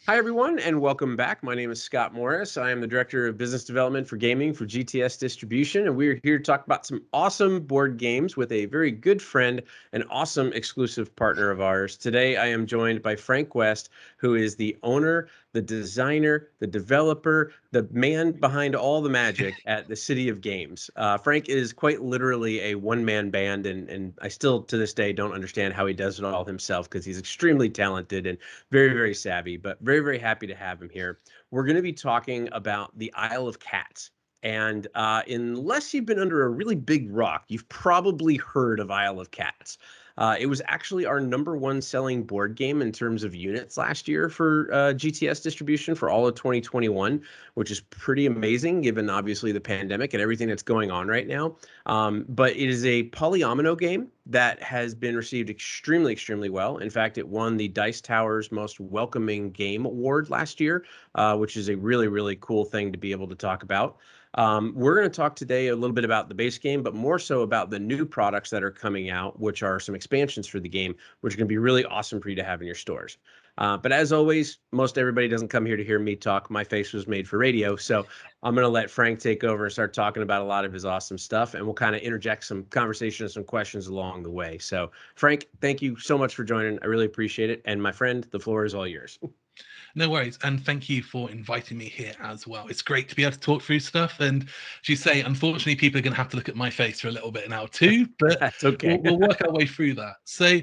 Hi, everyone, and welcome back. My name is Scott Morris. I am the Director of Business Development for Gaming for GTS Distribution, and we're here to talk about some awesome board games with a very good friend and awesome exclusive partner of ours. Today, I am joined by Frank West, who is the owner, the designer, the developer, the man behind all the magic at the City of Games. Frank is quite literally a one-man band, and I still, to this day, don't understand how he does it all himself because he's extremely talented and very, very savvy, but very, very happy to have him here. We're going to be talking about the Isle of Cats. And unless you've been under a really big rock, you've probably heard of Isle of Cats. It was actually our #1 selling board game in terms of units last year for GTS distribution for all of 2021, which is pretty amazing given obviously the pandemic and everything that's going on right now. But it is a polyomino game that has been received extremely, extremely well. In fact, it won the Dice Tower's Most Welcoming Game Award last year, which is a really, really cool thing to be able to talk about. We're going to talk today a little bit about the base game, but more so about the new products that are coming out, which are some expansions for the game, which are going to be really awesome for you to have in your stores. But as always, most everybody doesn't come here to hear me talk. My face was made for radio. So I'm going to let Frank take over and start talking about a lot of his awesome stuff. And we'll kind of interject some conversation and some questions along the way. So, Frank, thank you so much for joining. I really appreciate it. And my friend, the floor is all yours. No worries. And thank you for inviting me here as well. It's great to be able to talk through stuff. And as you say, unfortunately, people are going to have to look at my face for a little bit now too, but That's okay. we'll work our way through that. So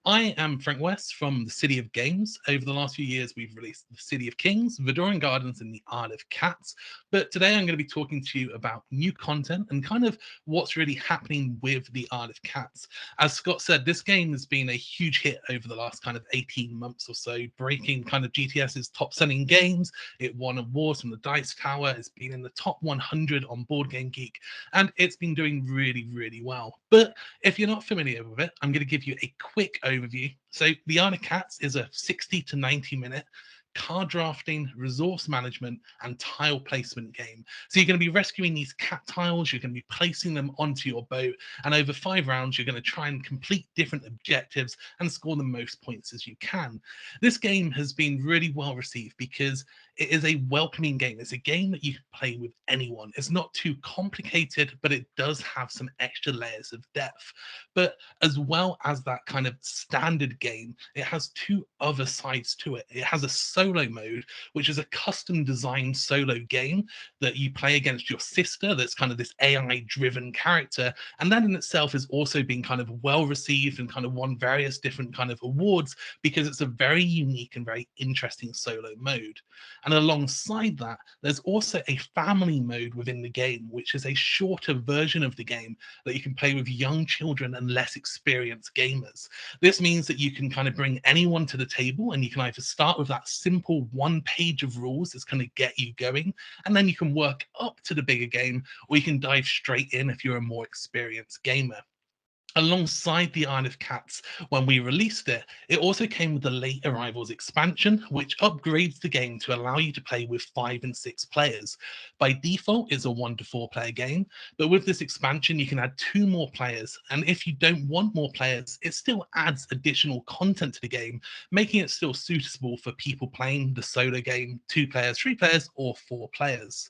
I am Frank West from the City of Games. Over the last few years, we've released the City of Kings, Vidorian Gardens, and the Isle of Cats. But today I'm going to be talking to you about new content and kind of what's really happening with the Isle of Cats. As Scott said, this game has been a huge hit over the last kind of 18 months or so, breaking kind of GTS's top selling games. It won awards from the Dice Tower. It's been in the top 100 on Board Game Geek, and it's been doing really, really well. But if you're not familiar with it, I'm going to give you a quick overview. So, The Isle of Cats is a 60 to 90-minute card drafting, resource management, and tile placement game. So you're going to be rescuing these cat tiles, you're going to be placing them onto your boat, and over 5 rounds, you're going to try and complete different objectives and score the most points as you can. This game has been really well received because it is a welcoming game. It's a game that you can play with anyone. It's not too complicated, but it does have some extra layers of depth. But as well as that kind of standard game, it has two other sides to it. It has a solo mode, which is a custom designed solo game that you play against your sister, that's kind of this AI driven character. And that in itself has also been kind of well received and kind of won various different kind of awards because it's a very unique and very interesting solo mode. And alongside that, there's also a family mode within the game, which is a shorter version of the game that you can play with young children and less experienced gamers. This means that you can kind of bring anyone to the table, and you can either start with that simple one page of rules that's going to get you going, and then you can work up to the bigger game, or you can dive straight in if you're a more experienced gamer. Alongside the Isle of Cats, when we released it, it also came with the Late Arrivals expansion, which upgrades the game to allow you to play with 5 and 6 players. By default, it's a 1 to 4 player game, but with this expansion, you can add 2 more players. And if you don't want more players, it still adds additional content to the game, making it still suitable for people playing the solo game, 2 players, 3 players, or 4 players.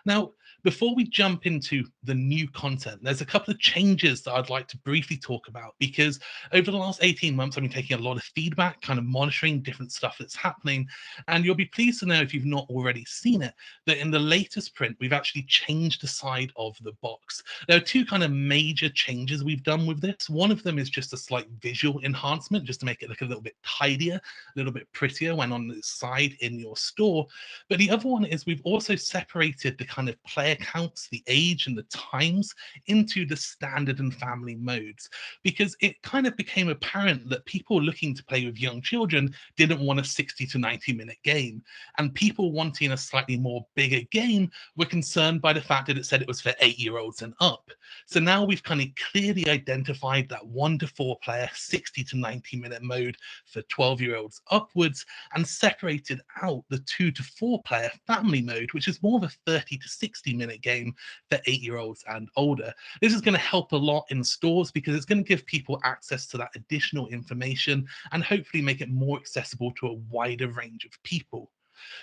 Now, before we jump into the new content, there's a couple of changes that I'd like to briefly talk about because over the last 18 months, I've been taking a lot of feedback, kind of monitoring different stuff that's happening. And you'll be pleased to know, if you've not already seen it, that in the latest print, we've actually changed the side of the box. There are 2 kind of major changes we've done with this. One of them is just a slight visual enhancement, just to make it look a little bit tidier, a little bit prettier when on the side in your store. But the other one is we've also separated the kind of player counts, the age, and the times into the standard and family modes, because it kind of became apparent that people looking to play with young children didn't want a 60 to 90-minute game, and people wanting a slightly more bigger game were concerned by the fact that it said it was for 8-year-olds and up. So now we've kind of clearly identified that 1 to 4 player 60 to 90-minute mode for 12-year-olds upwards, and separated out the 2 to 4 player family mode, which is more of a 30 to 60 90-minute game for 8-year-olds and older. This is going to help a lot in stores because it's going to give people access to that additional information and hopefully make it more accessible to a wider range of people.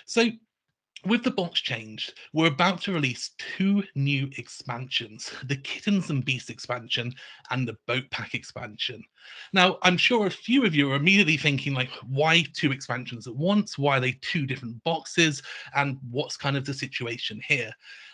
So with the box changed, we're about to release 2 new expansions, the Kittens and Beasts expansion and the Boat Pack expansion. Now, I'm sure a few of you are immediately thinking, like, why 2 expansions at once? Why are they 2 different boxes? And what's kind of the situation here?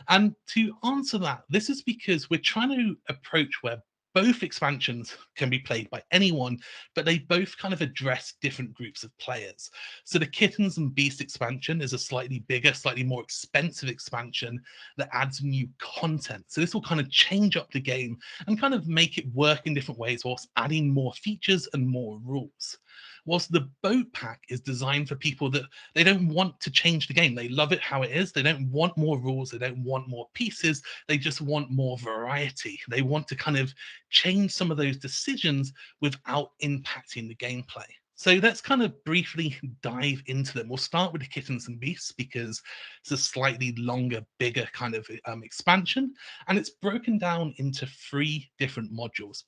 And to answer that, this is because we're trying to approach where both expansions can be played by anyone, but they both kind of address different groups of players. So the Kittens and Beasts expansion is a slightly bigger, slightly more expensive expansion that adds new content. So this will kind of change up the game and kind of make it work in different ways whilst adding more features and more rules. Whilst the Boat Pack is designed for people that they don't want to change the game. They love it how it is. They don't want more rules. They don't want more pieces. They just want more variety. They want to kind of change some of those decisions without impacting the gameplay. So let's kind of briefly dive into them. We'll start with the Kittens and Beasts because it's a slightly longer, bigger kind of expansion, and it's broken down into 3 different modules.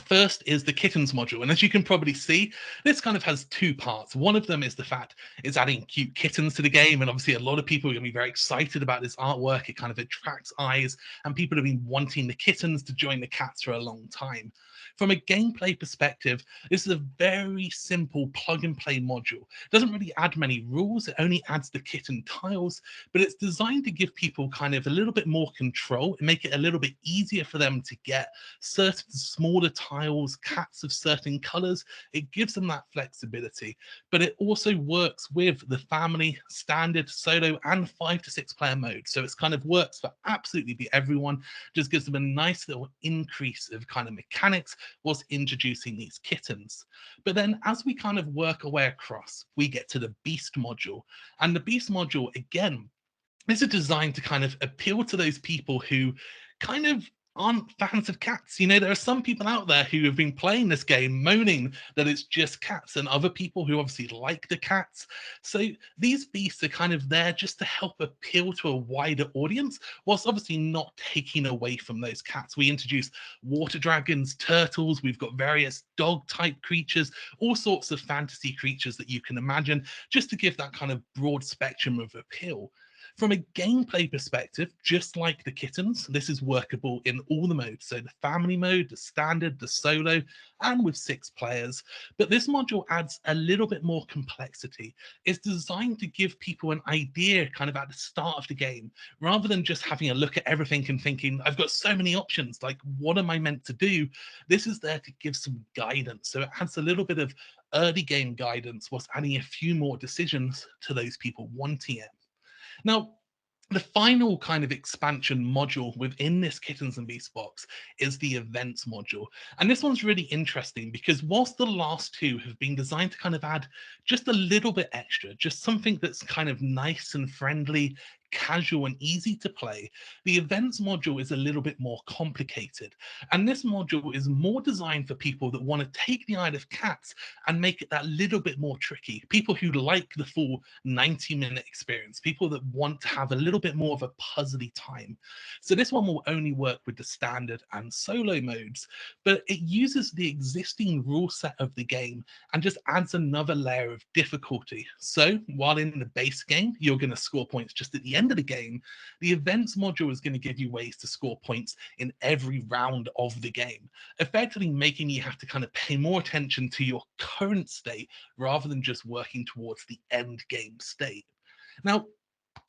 First is the Kittens module, and as you can probably see, this kind of has 2 parts. One of them is the fact it's adding cute kittens to the game, and obviously a lot of people are going to be very excited about this artwork. It kind of attracts eyes, and people have been wanting the kittens to join the cats for a long time. From a gameplay perspective, this is a very simple plug and play module. It doesn't really add many rules, it only adds the kitten tiles, but it's designed to give people kind of a little bit more control and make it a little bit easier for them to get certain smaller tiles, cats of certain colors. It gives them that flexibility, but it also works with the family, standard, solo, and 5 to 6 player mode. So it's kind of works for absolutely everyone, just gives them a nice little increase of kind of mechanics whilst introducing these kittens. But then as we kind of work our way across, we get to the Beast module. And the Beast module, again, this is designed to kind of appeal to those people who kind of aren't fans of cats. You know, there are some people out there who have been playing this game moaning that it's just cats, and other people who obviously like the cats. So these beasts are kind of there just to help appeal to a wider audience, whilst obviously not taking away from those cats. We introduce water dragons, turtles, we've got various dog type creatures, all sorts of fantasy creatures that you can imagine, just to give that kind of broad spectrum of appeal. From a gameplay perspective, just like the kittens, this is workable in all the modes. So the family mode, the standard, the solo, and with 6 players. But this module adds a little bit more complexity. It's designed to give people an idea kind of at the start of the game, rather than just having a look at everything and thinking, I've got so many options, like what am I meant to do? This is there to give some guidance. So it adds a little bit of early game guidance whilst adding a few more decisions to those people wanting it. Now, the final kind of expansion module within this Kittens and Beasts box is the events module. And this one's really interesting because whilst the last 2 have been designed to kind of add just a little bit extra, just something that's kind of nice and friendly, casual and easy to play, the events module is a little bit more complicated. And this module is more designed for people that want to take the Isle of Cats and make it that little bit more tricky. People who like the full 90-minute experience, people that want to have a little bit more of a puzzly time. So this one will only work with the standard and solo modes, but it uses the existing rule set of the game and just adds another layer of difficulty. So while in the base game, you're going to score points just at the end of the game, the events module is going to give you ways to score points in every round of the game, effectively making you have to kind of pay more attention to your current state rather than just working towards the end game state. Now,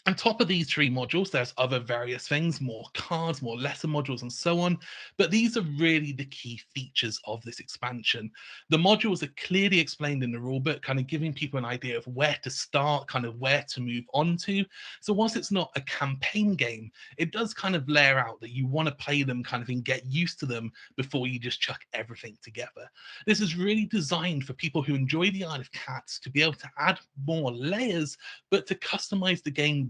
on top of these 3 modules, there's other various things, more cards, more lesser modules, and so on. But these are really the key features of this expansion. The modules are clearly explained in the rulebook, kind of giving people an idea of where to start, kind of where to move on to. So whilst it's not a campaign game, it does kind of layer out that you want to play them kind of and get used to them before you just chuck everything together. This is really designed for people who enjoy the Isle of Cats to be able to add more layers, but to customize the game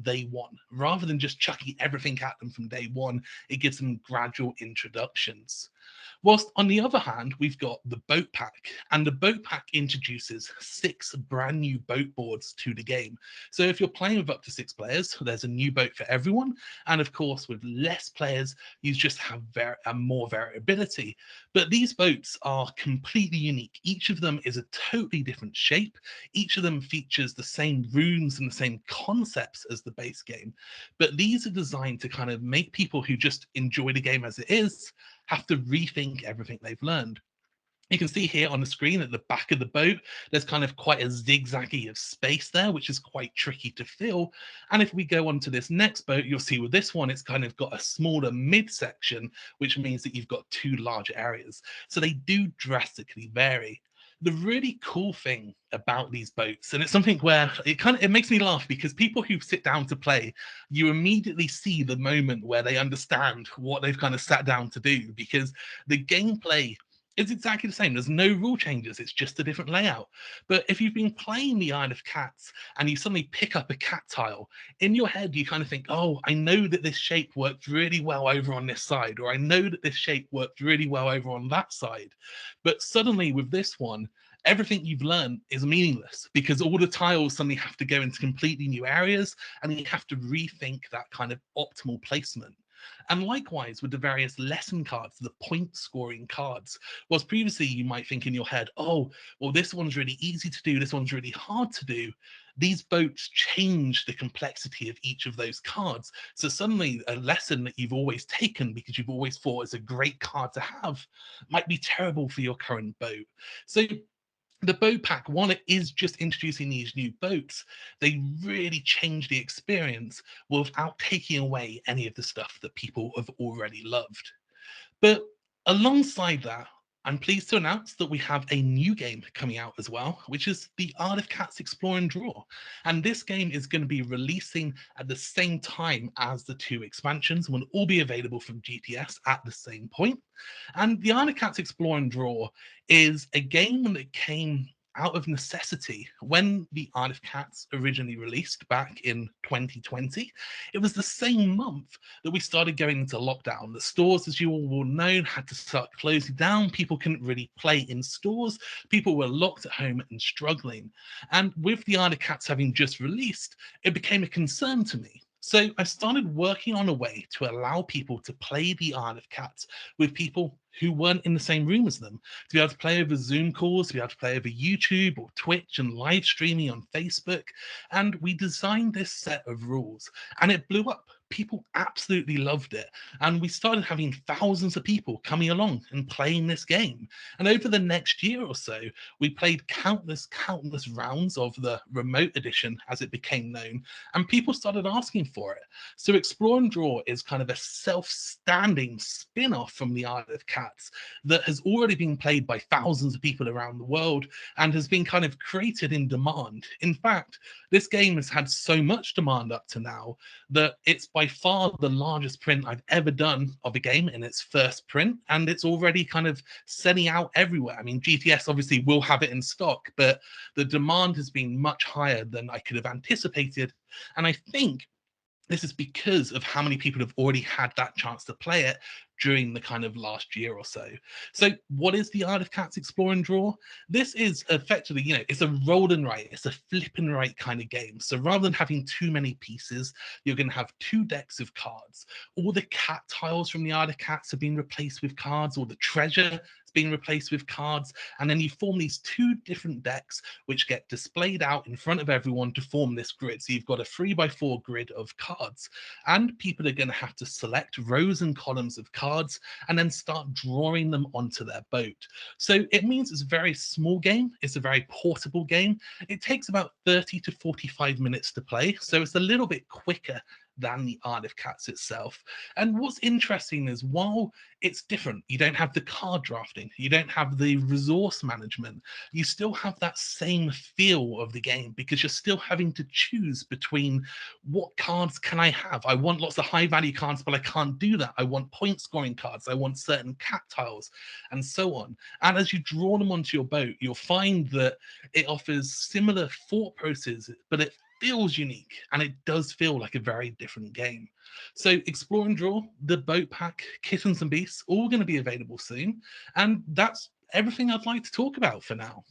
feels unique, and it does feel like a very different game. So Explore and Draw, the Boat Pack, Kittens and Beasts, all going to be available soon. And that's everything I'd like to talk about for now.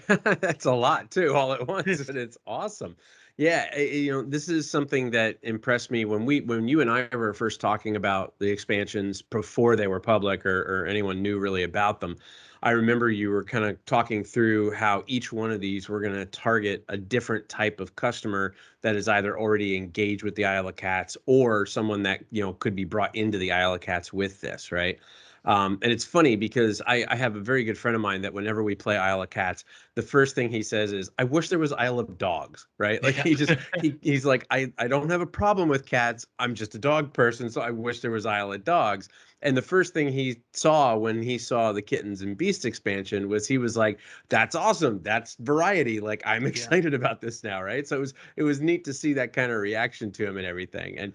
That's a lot too, all at once, and it's awesome. Yeah, this is something that impressed me when you and I were first talking about the expansions before they were public or anyone knew really about them. I remember you were kind of talking through how each one of these were going to target a different type of customer that is either already engaged with the Isle of Cats or someone that, could be brought into the Isle of Cats with this, right? And it's funny because I have a very good friend of mine that whenever we play Isle of Cats, the first thing he says is, "I wish there was Isle of Dogs," right? Like Yeah. he's like, I don't have a problem with cats. I'm just a dog person, so I wish there was Isle of Dogs. And the first thing he saw when he saw the Kittens and Beasts expansion was he was like, "That's awesome. That's variety. Like I'm Yeah. excited about this now," right? So it was neat to see that kind of reaction to him and everything. And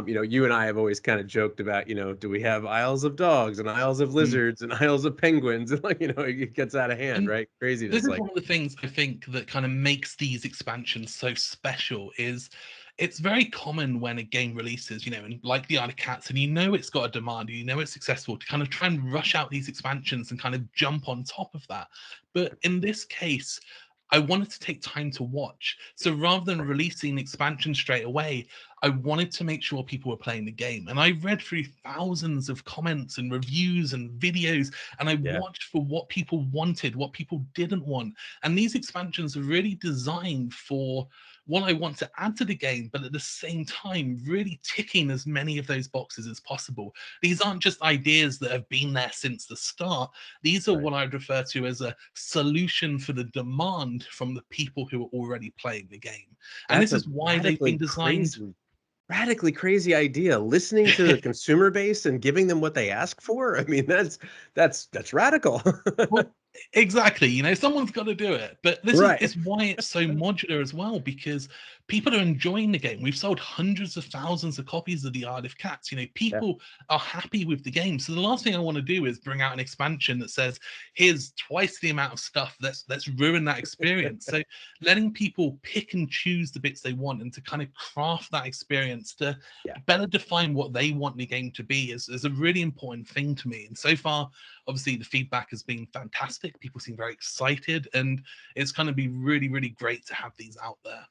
you and I have always kind of joked about, do we have Isles of Dogs and Isles of Mm. Lizards and Isles of Penguins? And like, it gets out of hand, And right? this Craziness is like. one of the things I think that kind of makes these expansions so special is it's very common when a game releases, and like the Isle of Cats, and it's got a demand, it's successful to kind of try and rush out these expansions and kind of jump on top of that. But in this case, I wanted to take time to watch. So rather than releasing an expansion straight away, I wanted to make sure people were playing the game. And I read through thousands of comments and reviews and videos, and I Yeah. watched for what people wanted, what people didn't want. And these expansions are really designed for what I want to add to the game, but at the same time, really ticking as many of those boxes as possible. These aren't just ideas that have been there since the start. These are Right. what I'd refer to as a solution for the demand from the people who are already playing the game. And That's this a is why they've been designed. radically crazy idea. Listening to the consumer base and giving them what they ask for. I mean, that's radical. Well, exactly. Someone's got to do it. But this is Right. it's why it's so modular as well, because people are enjoying the game. We've sold hundreds of thousands of copies of the Isle of Cats. Yeah. People are happy with the game. So the last thing I want to do is bring out an expansion that says, here's twice the amount of stuff. Let's ruin that experience. So letting people pick and choose the bits they want and to kind of craft that experience to Yeah. better define what they want the game to be is a really important thing to me. And so far, obviously the feedback has been fantastic. People seem very excited, and it's going to be really, really great to have these out there.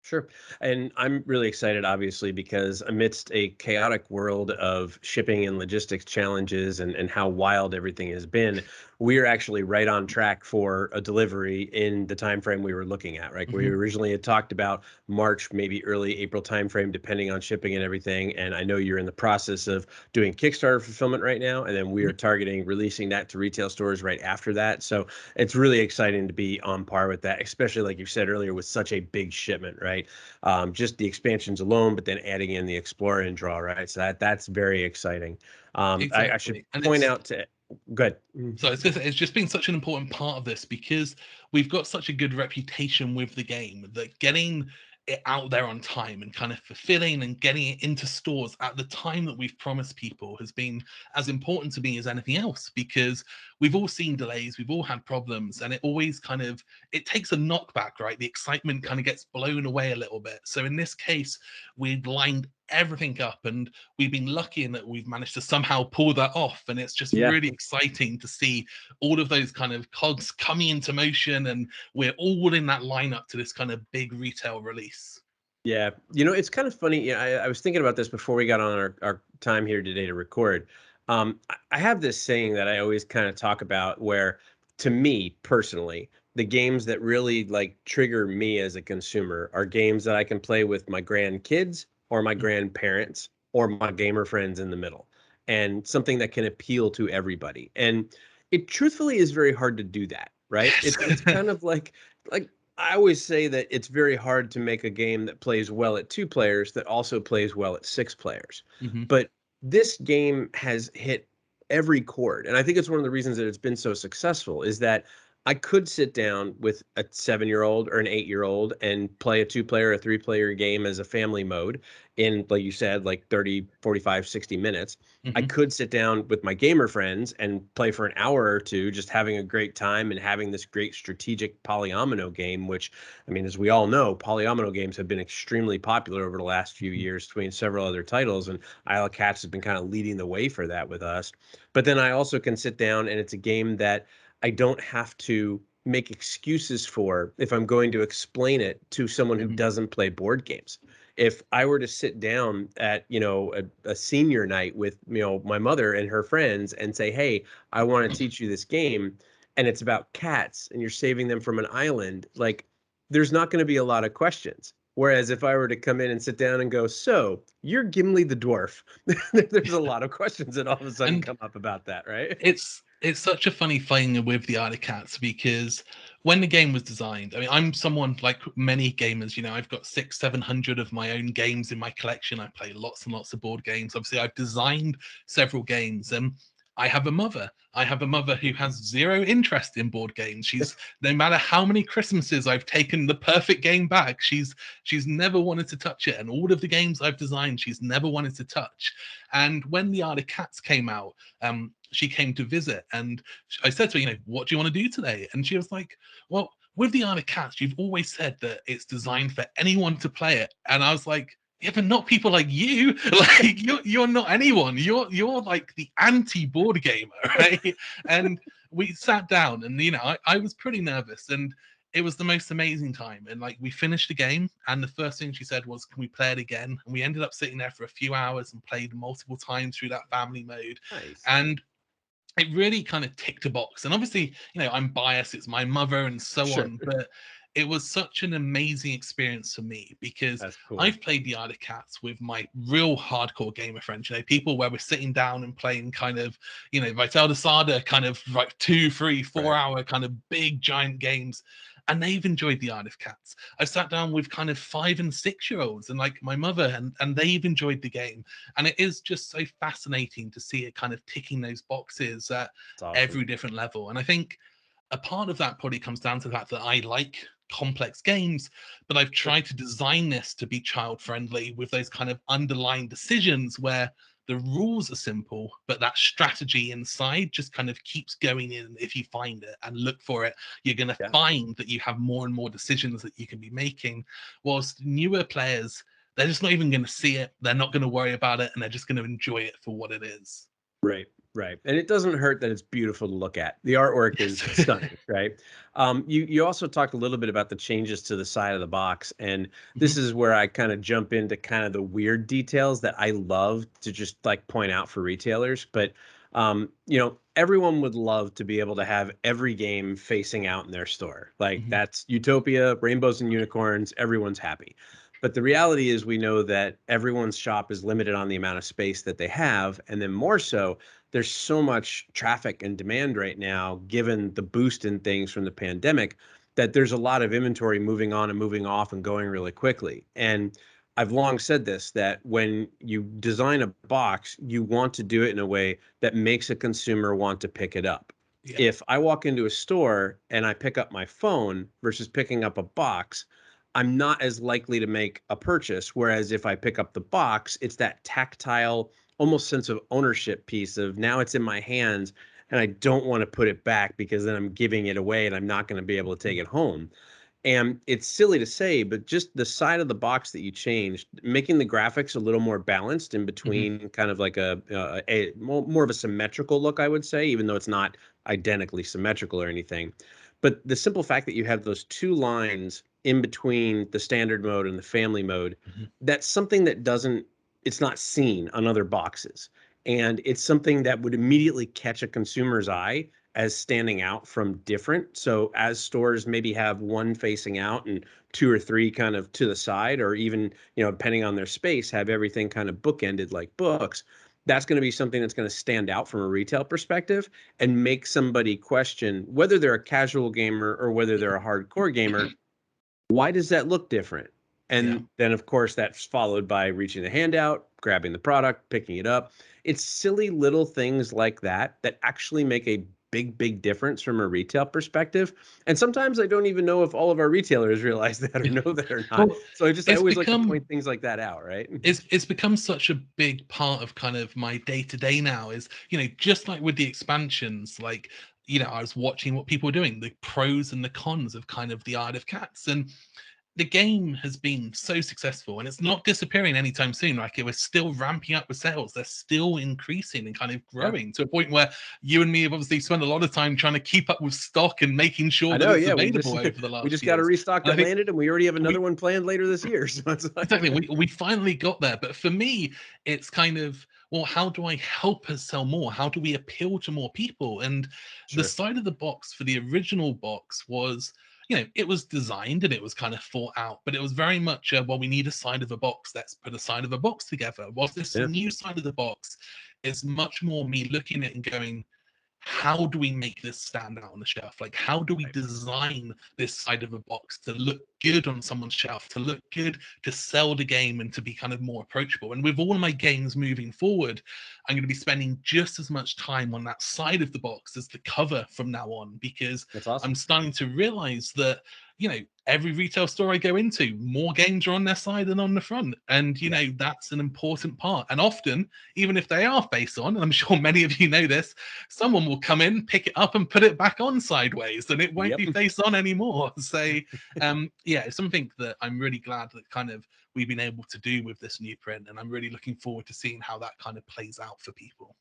Sure. And I'm really excited, obviously, because amidst a chaotic world of shipping and logistics challenges and how wild everything has been, we're actually right on track for a delivery in the time frame we were looking at, right? We Mhm. originally had talked about March, maybe early April timeframe, depending on shipping and everything. And I know you're in the process of doing Kickstarter fulfillment right now, and then we are targeting releasing that to retail stores right after that. So it's really exciting to be on par with that, especially like you said earlier, with such a big shipment, right? Just the expansions alone, but then adding in the Explore and Draw, right? So that's very exciting. I should Exactly. And point it's out to good. so it's just been such an important part of this because we've got such a good reputation with the game that getting it out there on time and kind of fulfilling and getting it into stores at the time that we've promised people has been as important to me as anything else, because we've all seen delays, we've all had problems, and it always kind of it takes a knockback, right? The excitement kind of gets blown away a little bit. So in this case, we've lined everything up, and we've been lucky in that we've managed to somehow pull that off. And it's just Yeah. really exciting to see all of those kind of cogs coming into motion, and we're all in that lineup to this kind of big retail release. Yeah. It's kind of funny. Yeah, I was thinking about this before we got on our time here today to record. I have this saying that I always kind of talk about where, to me personally, the games that really like trigger me as a consumer are games that I can play with my grandkids or my grandparents or my gamer friends in the middle, and something that can appeal to everybody. And it truthfully is very hard to do that, right? Yes. It's kind of like I always say that it's very hard to make a game that plays well at two players that also plays well at six players. Mhm. But this game has hit every chord. And I think it's one of the reasons that it's been so successful is that I could sit down with a 7-year-old or an 8-year-old and play a 2-player or 3-player game as a family mode in, like you said, like 30, 45, 60 minutes. I Hmm. could sit down with my gamer friends and play for an hour or two, just having a great time and having this great strategic polyomino game, which, I mean, as we all know, polyomino games have been extremely popular over the last few years between several other titles, and Isle of Cats has been kind of leading the way for that with us. But then I also can sit down and it's a game that I don't have to make excuses for if I'm going to explain it to someone who Hmm. doesn't play board games. If I were to sit down at, a senior night with, my mother and her friends and say, "Hey, I want to teach you this game," and it's about cats and you're saving them from an island, like there's not going to be a lot of questions. Whereas if I were to come in and sit down and go, "So, you're Gimli the dwarf," there's a lot of questions that all of a sudden And come up about that, right? it's such a funny thing with the Isle of Cats because when the game was designed, I mean, I'm someone like many gamers. I've got 600, 700 of my own games in my collection. I play lots and lots of board games. Obviously, I've designed several games, and I have a mother. I have a mother who has zero interest in board games. She's no matter how many Christmases I've taken the perfect game back, she's never wanted to touch it. And all of the games I've designed, she's never wanted to touch. And when the Isle of Cats came out, she came to visit, and I said to her, what do you want to do today? And she was like, well, with the Isle of Cats, you've always said that it's designed for anyone to play it. And I was like, yeah, but not people like you. Like you're not anyone. You're like the anti-board gamer, right? And we sat down, and I was pretty nervous, and it was the most amazing time. And like we finished the game, and the first thing she said was, "Can we play it again?" And we ended up sitting there for a few hours and played multiple times through that family mode. Nice. And it really kind of ticked a box. And obviously, I'm biased, it's my mother and so Sure. on, but it was such an amazing experience for me because That's cool. I've played the Isle of Cats with my real hardcore gamer friends, people where we're sitting down and playing kind of, Vital de Sada kind of like 2, 3, 4 Right. hour kind of big giant games. And they've enjoyed the Isle of Cats. I sat down with kind of 5 and 6 year olds and like my mother, and they've enjoyed the game. And it is just so fascinating to see it kind of ticking those boxes at It's awesome. every different level. And I think a part of that probably comes down to the fact that I like complex games, but I've Sure. tried to design this to be child friendly with those kind of underlying decisions where the rules are simple, but that strategy inside just kind of keeps going in. If you find it and look for it, you're going to Yeah. find that you have more and more decisions that you can be making. Whilst newer players, they're just not even going to see it. They're not going to worry about it, and they're just going to enjoy it for what it is. Right. Right. And it doesn't hurt that it's beautiful to look at. The artwork is Yes. stunning, right? You also talked a little bit about the changes to the side of the box, and this Mhm. is where I kind of jump into kind of the weird details that I love to just like point out for retailers. But everyone would love to be able to have every game facing out in their store. Like Mhm. that's utopia, rainbows and unicorns, everyone's happy. But the reality is, we know that everyone's shop is limited on the amount of space that they have. And then more so, there's so much traffic and demand right now, given the boost in things from the pandemic, that there's a lot of inventory moving on and moving off and going really quickly. And I've long said this, that when you design a box, you want to do it in a way that makes a consumer want to pick it up. Yeah. If I walk into a store and I pick up my phone versus picking up a box, I'm not as likely to make a purchase. Whereas if I pick up the box, it's that tactile, almost sense of ownership piece of now it's in my hands and I don't want to put it back because then I'm giving it away and I'm not going to be able to take Mhm. it home. And it's silly to say, but just the side of the box that you changed, making the graphics a little more balanced in Mhm. between kind of like a more of a symmetrical look, I would say, even though it's not identically symmetrical or anything. But the simple fact that you have those two lines in between the standard mode and the family mode, Mhm. that's something that doesn't, it's not seen on other boxes. And it's something that would immediately catch a consumer's eye as standing out from different. So as stores maybe have one facing out and two or three kind of to the side, or even, depending on their space, have everything kind of bookended like books, that's going to be something that's going to stand out from a retail perspective and make somebody question whether they're a casual gamer or whether they're a hardcore gamer. Why does that look different? Yeah. And then, of course, that's followed by reaching the hand out, grabbing the product, picking it up. It's silly little things like that that actually make a big difference from a retail perspective. And sometimes I don't even know if all of our retailers realize that or know that or not. Well, So I it's always like to become point things like that out, right? it's become such a big part of kind of my day to day now. Is, just like with the expansions, like, I was watching what people were doing, the pros and the cons of kind of the Isle of Cats, and the game has been so successful and it's not disappearing anytime soon. Like, it was still ramping up with sales. They're still increasing and kind of Yeah. growing to a point where you and me have obviously spent a lot of time trying to keep up with stock and making sure I that know, it's yeah. We just available over the we last just got a years. restock And I that think landed, and we already have another we one planned later this year. So it's like, exactly we finally got there. But for me, it's kind of, well, how do I help us sell more? How do we appeal to more people? And the sure, side of the box for the original box was, it was designed and it was kind of thought out, but it was very much well, we need a side of a box, let's put a side of a box together. Whilst this yeah, new side of the box is much more me looking at it and going, how do we make this stand out on the shelf? Like, how do we right. design this side of a box to look good on someone's shelf, to look good, to sell the game, and to be kind of more approachable? And with all of my games moving forward, I'm going to be spending just as much time on that side of the box as the cover from now on, because That's awesome. I'm starting to realize that, every retail store I go into, more games are on their side than on the front. And, Yeah. that's an important part. And often, even if they are face on, and I'm sure many of you know this, someone will come in, pick it up, and put it back on sideways, and it won't Yep. be face on anymore. So, yeah, it's something that I'm really glad that kind of we've been able to do with this new print, and I'm really looking forward to seeing how that kind of plays out for people.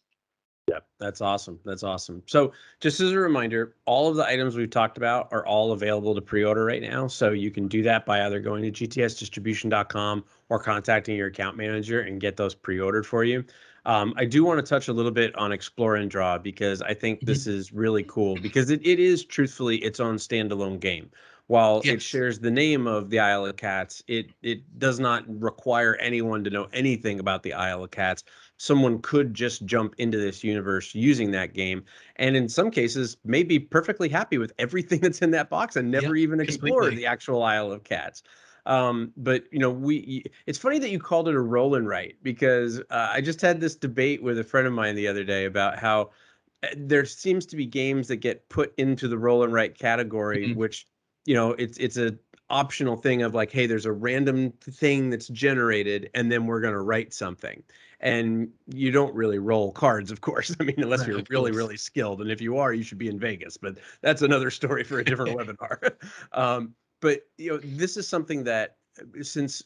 Yep, that's awesome. That's awesome. So, just as a reminder, all of the items we've talked about are all available to pre-order right now. So you can do that by either going to gtsdistribution.com or contacting your account manager and get those pre-ordered for you. I do want to touch a little bit on Explore and Draw because I think this Mhm. is really cool because it is truthfully its own standalone game. While it Yes. shares the name of the Isle of Cats, it does not require anyone to know anything about the Isle of Cats. Someone could just jump into this universe using that game, and in some cases may be perfectly happy with everything that's in that box and Yeah. never even explore Completely. the actual Isle of Cats. But it's funny that you called it a roll and write because I just had this debate with a friend of mine the other day about how there seems to be games that get put into the roll and write category, Mhm. which it's a optional thing of like, hey, there's a random thing that's generated, and then we're going to write something. And you don't really roll cards, of course. I mean, unless No, you're of really, course. really skilled. And if you are, you should be in Vegas. But that's another story for a different webinar. But this is something that since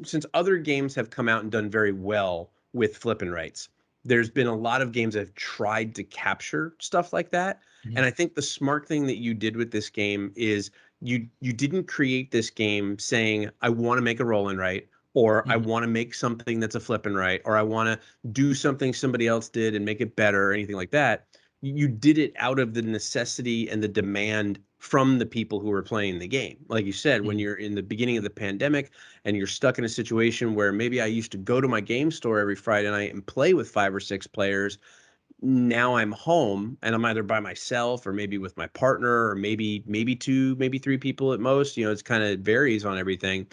since other games have come out and done very well with flip and writes, there's been a lot of games that have tried to capture stuff like that. Mhm. And I think the smart thing that you did with this game is you didn't create this game saying, I want to make a roll and write, or I Mhm. want to make something that's a flip and write, or I want to do something somebody else did and make it better or anything like that. You did it out of the necessity and the demand from the people who were playing the game. Like you said, when Mhm. you're in the beginning of the pandemic and you're stuck in a situation where maybe I used to go to my game store every Friday night and play with 5 or 6 players. Now I'm home and I'm either by myself or maybe with my partner or maybe two, maybe three people at most. It's kind of varies on everything.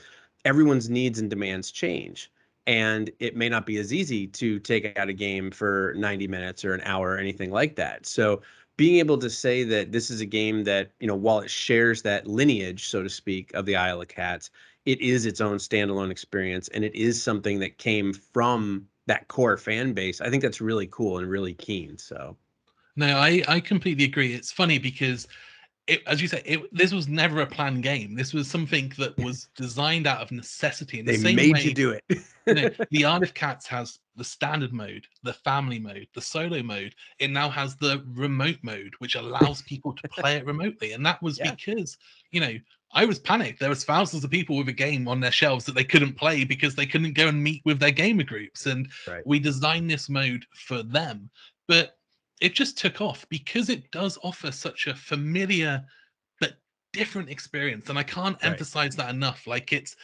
Everyone's needs and demands change. And it may not be as easy to take out a game for 90 minutes or an hour or anything like that. So being able to say that this is a game that, while it shares that lineage, so to speak, of the Isle of Cats, it is its own standalone experience and it is something that came from that core fan base. I think that's really cool and really keen. So No, I completely agree. It's funny because as you say, this was never a planned game. This was something that was designed out of necessity in the they same made you way. do it. The Isle of Cats has the standard mode, the family mode, the solo mode. It now has the remote mode, which allows people to play it remotely. And that was Yeah, because, you know, I was panicked. There was thousands of people with a game on their shelves that they couldn't play because they couldn't go and meet with their gamer groups. And right. we designed this mode for them. But it just took off because it does offer such a familiar but different experience, and I can't Right. emphasize that enough. Like, it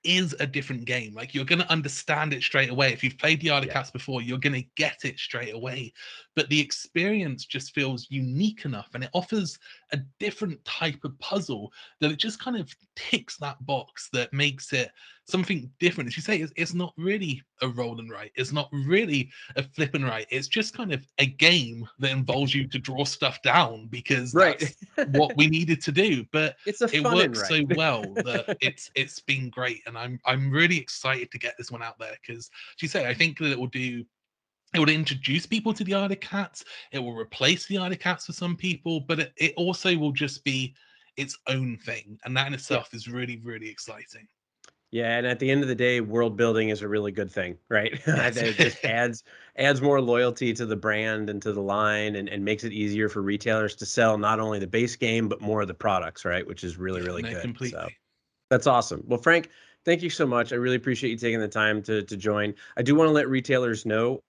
is a different game. Like, you're going to understand it straight away. If you've played the Yeah. Articats before, you're going to get it straight away. But the experience just feels unique enough, and it offers a different type of puzzle that it just kind of ticks that box that makes it something different. As you say, it's not really a roll and write. It's not really a flip and write. It's just kind of a game that involves you to draw stuff down because Right. that's what we needed to do. But It's a it fun and works right. so well that it's been great, and I'm really excited to get this one out there because, as you say, I think that it will introduce people to the Isle of Cats. It will replace the Isle of Cats for some people, but it also will just be its own thing, and that in Yeah. itself is really, really exciting. Yeah, and at the end of the day, world building is a really good thing, right? Yes. It just adds more loyalty to the brand and to the line, and makes it easier for retailers to sell not only the base game but more of the products, right? Which is really, Yeah, really no, good. So completely. that's awesome. Well, Frank, thank you so much. I really appreciate you taking the time to join. I do want to let retailers know.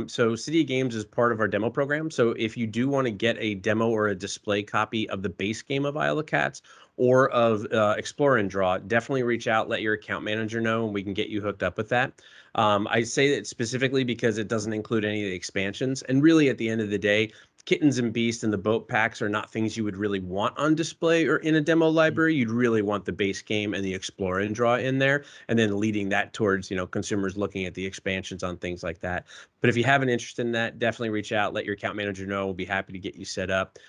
So City of Games is part of our demo program. So if you do want to get a demo or a display copy of the base game of Isle of Cats or of Explore and Draw, definitely reach out, let your account manager know, and we can get you hooked up with that. I say that specifically because it doesn't include any of the expansions. And really, at the end of the day, Kittens and Beast and the boat packs are not things you would really want on display or in a demo Mm. library. You'd really want the base game and the Explore and Draw in there, and then leading that towards, consumers looking at the expansions on things like that. But if you have an interest in that, definitely reach out. Let your account manager know. We'll be happy to get you set up.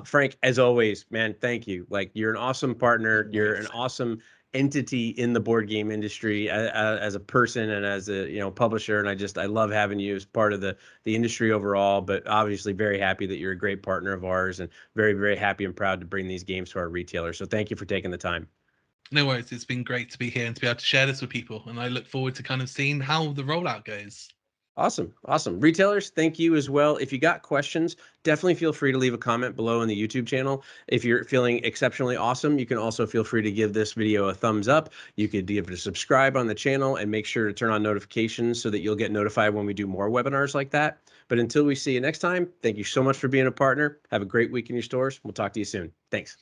Frank, as always, man, thank you. Like, you're an awesome No partner. You're an worries. awesome entity in the board game industry as a person and as a publisher. And I love having you as part of the industry overall, but obviously very happy that you're a great partner of ours, and very, very happy and proud to bring these games to our retailers. So thank you for taking the time. No worries. It's been great to be here and to be able to share this with people, and I look forward to kind of seeing how the rollout goes. Awesome. Awesome. Retailers, thank you as well. If you got questions, definitely feel free to leave a comment below in the YouTube channel. If you're feeling exceptionally awesome, you can also feel free to give this video a thumbs up. You could give it a subscribe on the channel and make sure to turn on notifications so that you'll get notified when we do more webinars like that. But until we see you next time, thank you so much for being a partner. Have a great week in your stores. We'll talk to you soon. Thanks.